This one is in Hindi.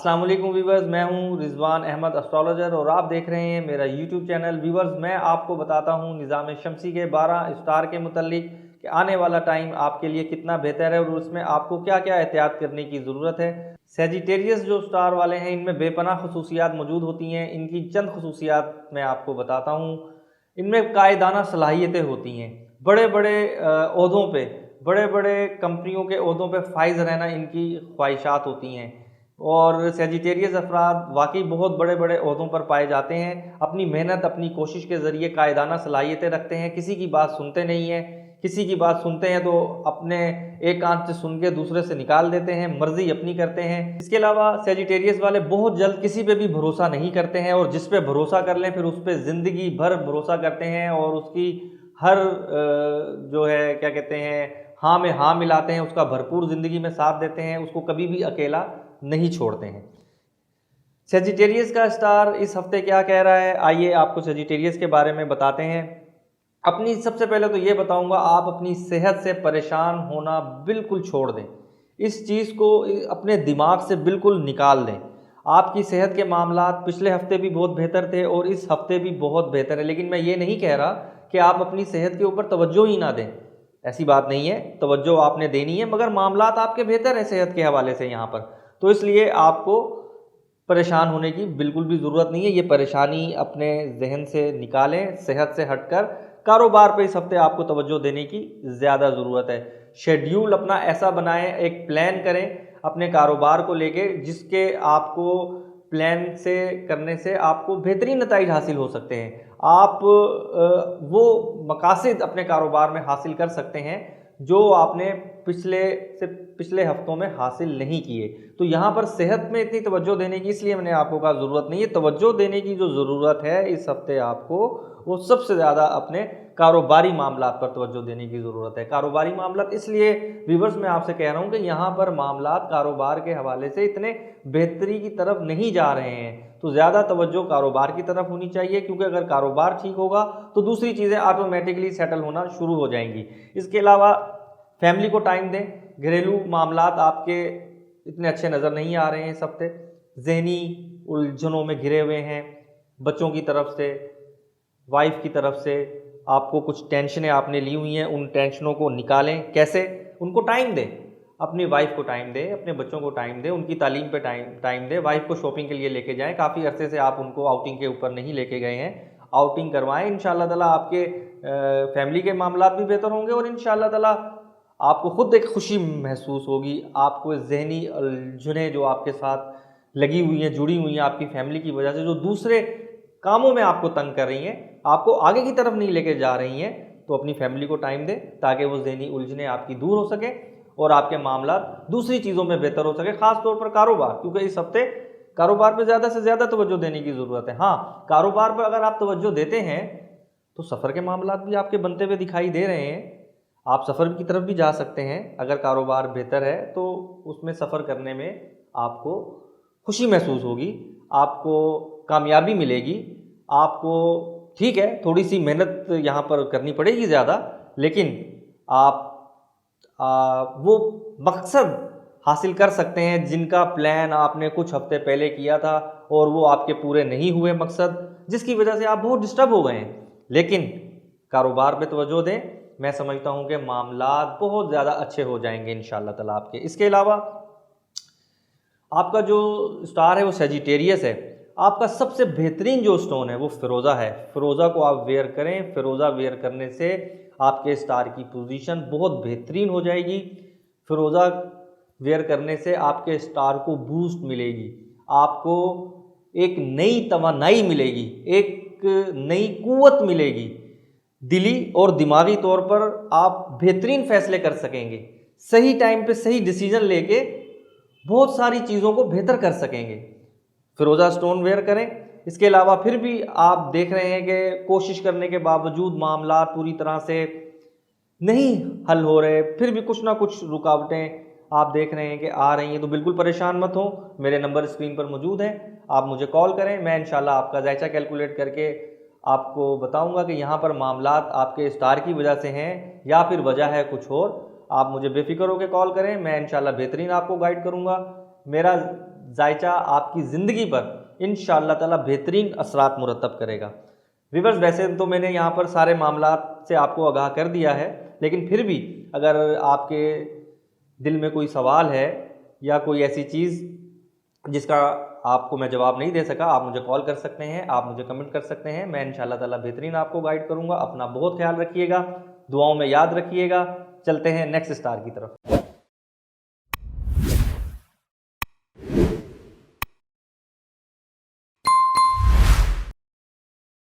अस्सलाम वालेकुम व्यूवर्स, मैं हूं रिजवान अहमद एस्ट्रोलॉजर और आप देख रहे हैं मेरा यूट्यूब चैनल। व्यूवर्स, मैं आपको बताता हूं निज़ाम शमसी के 12 स्टार के मुतालिक कि आने वाला टाइम आपके लिए कितना बेहतर है और उसमें आपको क्या क्या एहतियात करने की ज़रूरत है। सेजिटेरियस जो स्टार वाले हैं इनमें बेपनाह खसूसियात मौजूद होती हैं। इनकी चंद खसूसियात मैं आपको बताता हूँ। इनमें कायदाना सलाहियतें होती हैं। बड़े बड़े ओहदों पे, बड़े बड़े कंपनियों के ओहदों पे फाइज रहना इनकी ख्वाहिशात होती हैं। और सेजिटेरियस अफराद वाकई बहुत बड़े बड़े ओहदों पर पाए जाते हैं। अपनी मेहनत, अपनी कोशिश के ज़रिए कायदाना सलाहियतें रखते हैं। किसी की बात सुनते नहीं हैं। किसी की बात सुनते हैं तो अपने एक कान से सुन के दूसरे से निकाल देते हैं, मर्जी अपनी करते हैं। इसके अलावा सेजिटेरियस वाले बहुत जल्द किसी पे भी भरोसा नहीं करते हैं और जिस पे भरोसा कर लें फिर उस पर ज़िंदगी भर भरोसा करते हैं और उसकी हर जो है क्या कहते हैं हाँ में हाँ मिलाते हैं, उसका भरपूर ज़िंदगी में साथ देते हैं, उसको कभी भी अकेला नहीं छोड़ते हैं। सेजिटेरियस का स्टार इस हफ्ते क्या कह रहा है, आइए आपको सेजिटेरियस के बारे में बताते हैं। अपनी सबसे पहले तो ये बताऊंगा, आप अपनी सेहत से परेशान होना बिल्कुल छोड़ दें। इस चीज़ को अपने दिमाग से बिल्कुल निकाल दें। आपकी सेहत के मामलात पिछले हफ्ते भी बहुत बेहतर थे और इस हफ्ते भी बहुत बेहतर है, लेकिन मैं ये नहीं कह रहा कि आप अपनी सेहत के ऊपर तवज्जो ही ना दें। ऐसी बात नहीं है, तवज्जो आपने देनी है, मगर मामलात आपके बेहतर हैं सेहत के हवाले से यहाँ पर। तो इसलिए आपको परेशान होने की बिल्कुल भी ज़रूरत नहीं है। ये परेशानी अपने जहन से निकालें, सेहत से हटकर कारोबार पे इस हफ्ते आपको तवज्जो देने की ज़्यादा ज़रूरत है। शेड्यूल अपना ऐसा बनाएं, एक प्लान करें अपने कारोबार को लेके, जिसके आपको प्लान से करने से आपको बेहतरीन नताइज हासिल हो सकते हैं। आप वो मकासद अपने कारोबार में हासिल कर सकते हैं जो आपने पिछले हफ्तों में हासिल नहीं किए। तो यहाँ पर सेहत में इतनी तवज्जो देने की इसलिए मैंने आपको कहा ज़रूरत नहीं है। तवज्जो देने की जो ज़रूरत है इस हफ्ते आपको, वो सबसे ज़्यादा अपने कारोबारी मामलात पर तवज्जो देने की ज़रूरत है। कारोबारी मामलात इसलिए व्यूअर्स मैं आपसे कह रहा हूँ कि यहाँ पर मामलात कारोबार के हवाले से इतने बेहतरी की तरफ नहीं जा रहे हैं, तो ज़्यादा तवज्जो कारोबार की तरफ होनी चाहिए, क्योंकि अगर कारोबार ठीक होगा तो दूसरी चीज़ें ऑटोमेटिकली सेटल होना शुरू हो जाएंगी। इसके अलावा फैमिली को टाइम दें। घरेलू मामलात आपके इतने अच्छे नज़र नहीं आ रहे हैं इस हफ्ते, जहनी उलझनों में घिरे हुए हैं। बच्चों की तरफ से, वाइफ की तरफ से आपको कुछ टेंशनें आपने ली हुई हैं, उन टेंशनों को निकालें। कैसे? उनको टाइम दें, अपनी वाइफ को टाइम दें, अपने बच्चों को टाइम दें, उनकी तालीम पे टाइम दें। वाइफ को शॉपिंग के लिए लेके जाएं। काफ़ी अरसे से आप उनको आउटिंग के ऊपर नहीं लेके गए हैं, आउटिंग करवाएं। इंशाअल्लाह ताला आपके फैमिली के मामलात भी बेहतर होंगे और इंशाअल्लाह ताला आपको खुद एक खुशी महसूस होगी। आपको जहनी उलझनें जो आपके साथ लगी हुई हैं, जुड़ी हुई हैं आपकी फैमिली की वजह से, जो दूसरे कामों में आपको तंग कर रही हैं, आपको आगे की तरफ नहीं लेके जा रही हैं, तो अपनी फैमिली को टाइम दें ताकि वो जहनी उलझनें आपकी दूर हो सके और आपके मामलात दूसरी चीज़ों में बेहतर हो सके, ख़ास तौर पर कारोबार, क्योंकि इस हफ्ते कारोबार पर ज़्यादा से ज़्यादा तवज्जो देने की ज़रूरत है। हाँ, कारोबार पर अगर आप तवज्जो देते हैं तो सफ़र के मामलात भी आपके बनते हुए दिखाई दे रहे हैं। आप सफ़र की तरफ भी जा सकते हैं। अगर कारोबार बेहतर है तो उसमें सफ़र करने में आपको खुशी महसूस होगी, आपको कामयाबी मिलेगी। आपको ठीक है, थोड़ी सी मेहनत यहाँ पर करनी पड़ेगी ज़्यादा, लेकिन आप वो मकसद हासिल कर सकते हैं जिनका प्लान आपने कुछ हफ्ते पहले किया था और वो आपके पूरे नहीं हुए मकसद, जिसकी वजह से आप बहुत डिस्टर्ब हो गए हैं। लेकिन कारोबार पे तवज्जो दें, मैं समझता हूँ कि मामलात बहुत ज़्यादा अच्छे हो जाएंगे इंशाअल्लाह ताला आपके। इसके अलावा आपका जो स्टार है वो सेजिटेरियस है। आपका सबसे बेहतरीन जो स्टोन है वो फ़िरोज़ा है। फ़िरोज़ा को आप वेयर करें। फ़िरोज़ा वेयर करने से आपके स्टार की पोजीशन बहुत बेहतरीन हो जाएगी। फ़िरोज़ा वेयर करने से आपके स्टार को बूस्ट मिलेगी, आपको एक नई तवानाई मिलेगी, एक नई कुव्वत मिलेगी। दिली और दिमागी तौर पर आप बेहतरीन फैसले कर सकेंगे, सही टाइम पे सही डिसीजन लेके बहुत सारी चीज़ों को बेहतर कर सकेंगे। फ़िरोज़ा स्टोन वेयर करें। इसके अलावा फिर भी आप देख रहे हैं कि कोशिश करने के बावजूद मामला पूरी तरह से नहीं हल हो रहे, फिर भी कुछ ना कुछ रुकावटें आप देख रहे हैं कि आ रही हैं, तो बिल्कुल परेशान मत हो। मेरे नंबर स्क्रीन पर मौजूद हैं, आप मुझे कॉल करें। मैं इंशाल्लाह आपका जायचा कैलकुलेट करके आपको बताऊंगा कि यहाँ पर मामलात आपके स्टार की वजह से हैं या फिर वजह है कुछ और। आप मुझे बेफिक्र होकर कॉल करें, मैं इंशाल्लाह बेहतरीन आपको गाइड करूँगा। मेरा जायचा आपकी ज़िंदगी पर इंशाअल्लाह ताला बेहतरीन असरात मुरतब करेगा। व्यूअर्स, वैसे तो मैंने यहाँ पर सारे मामलात से आपको आगाह कर दिया है, लेकिन फिर भी अगर आपके दिल में कोई सवाल है या कोई ऐसी चीज़ जिसका आपको मैं जवाब नहीं दे सका, आप मुझे कॉल कर सकते हैं, आप मुझे कमेंट कर सकते हैं। मैं इंशाअल्लाह ताला बेहतरीन आपको गाइड करूँगा। अपना बहुत ख्याल रखिएगा, दुआओं में याद रखिएगा। चलते हैं नेक्स्ट स्टार की तरफ।